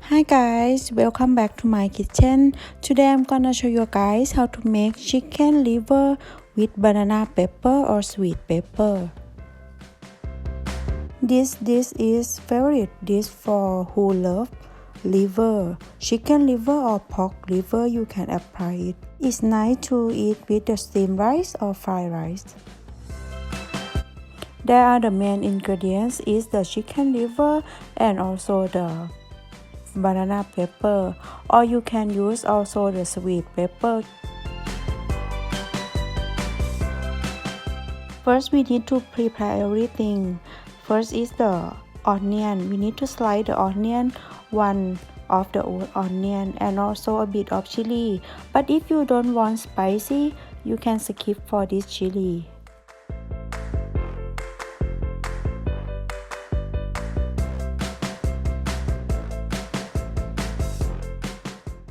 Hi guys, welcome back to my kitchen. Today I'm gonna show you guys how to make chicken liver with banana pepper or sweet pepper. This dish is favorite dish for who love liver, chicken liver or pork liver. You can apply it. It's nice to eat with the steamed rice or fried rice. There are the main ingredients is the chicken liver and also the banana pepper, or you can use also the sweet pepper. First we need to prepare everything. First is the onion. We need to slice the onion, one of the onion, and also a bit of chili, but if you don't want spicy you can skip for this chili.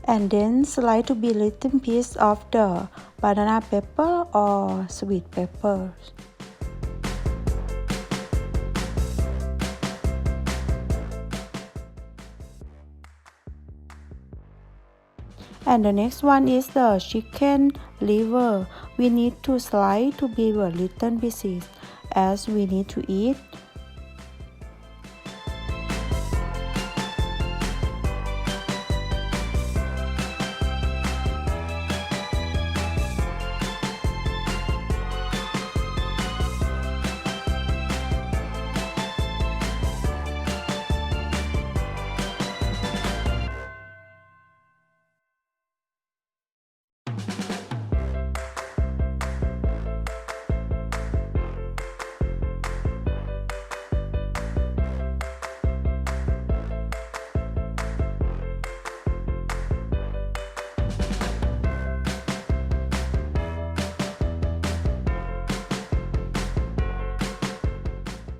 And then slice to be little piece of the banana pepper or sweet pepper. And the next one is the chicken liver. We need to slice to be a little pieces as we need to eat.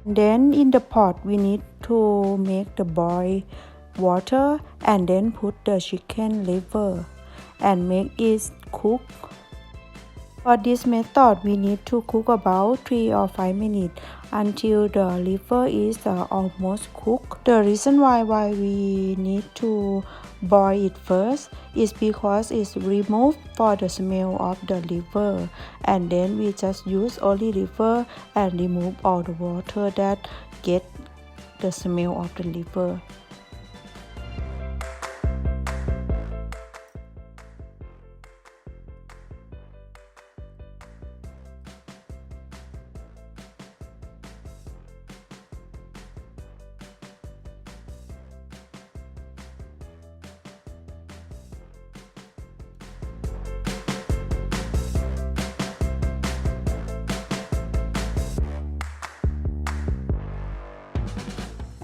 Then in the pot we need to make the boil water and then put the chicken liver and make it cook. For this method we need to cook about 3 or 5 minutes until the liver is almost cooked. The reason why we need to boil it first is because it's removed for the smell of the liver, and then we just use only liver and remove all the water that get the smell of the liver.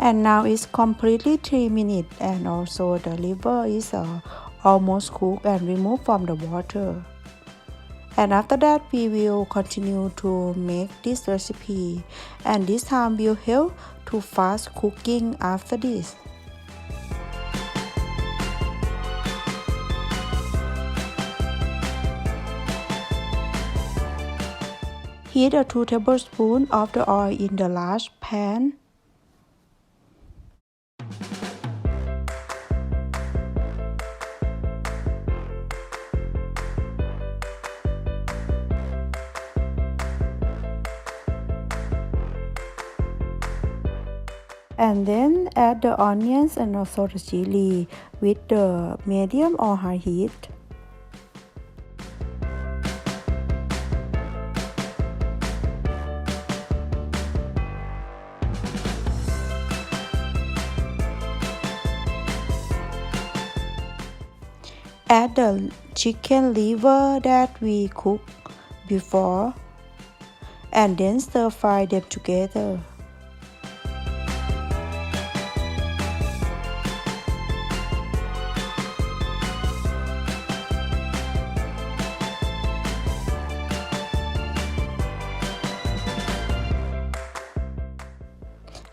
And now it's completely 3 minutes and also the liver is almost cooked and removed from the water. And after that we will continue to make this recipe, and this time will help to fast cooking after this. Heat 2 tablespoons of the oil in the large pan. And then add the onions and also the chili with the medium or high heat. Add the chicken liver that we cooked before and then stir fry them together.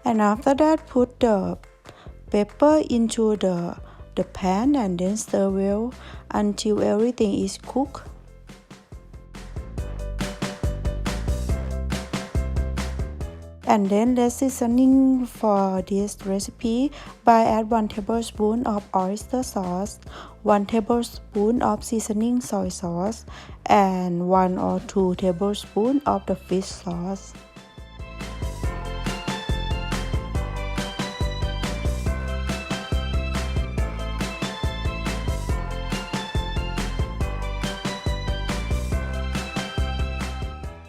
And after that put the pepper into the pan and then stir well until everything is cooked. And then let's seasoning for this recipe by add 1 tablespoon of oyster sauce, 1 tablespoon of seasoning soy sauce, and 1 or 2 tablespoons of the fish sauce.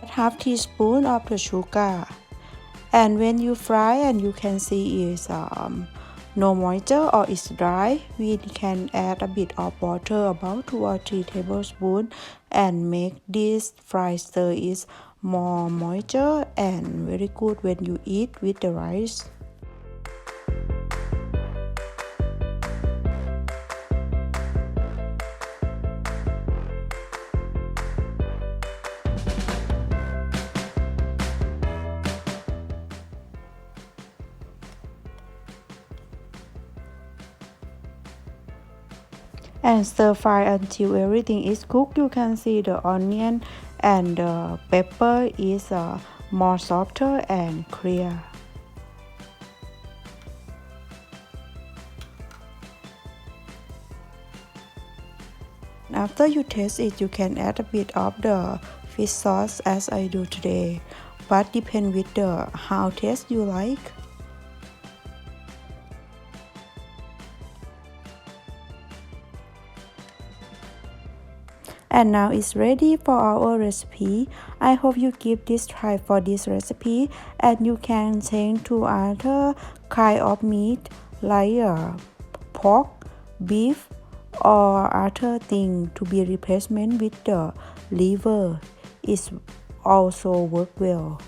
Half teaspoon of the sugar. And when you fry and you can see is no moisture or it's dry, we can add a bit of water, about 2 or 3 tablespoons, and make this fried stir is more moisture and very good when you eat with the rice. And stir fry until everything is cooked. You can see the onion and the pepper is more softer and clear. After you taste it, you can add a bit of the fish sauce as I do today, but depend with the how taste you like. And now it's ready for our recipe. I hope you give this try for this recipe, and you can change to other kind of meat like pork, beef, or other thing to be replacement with the liver. It also work well.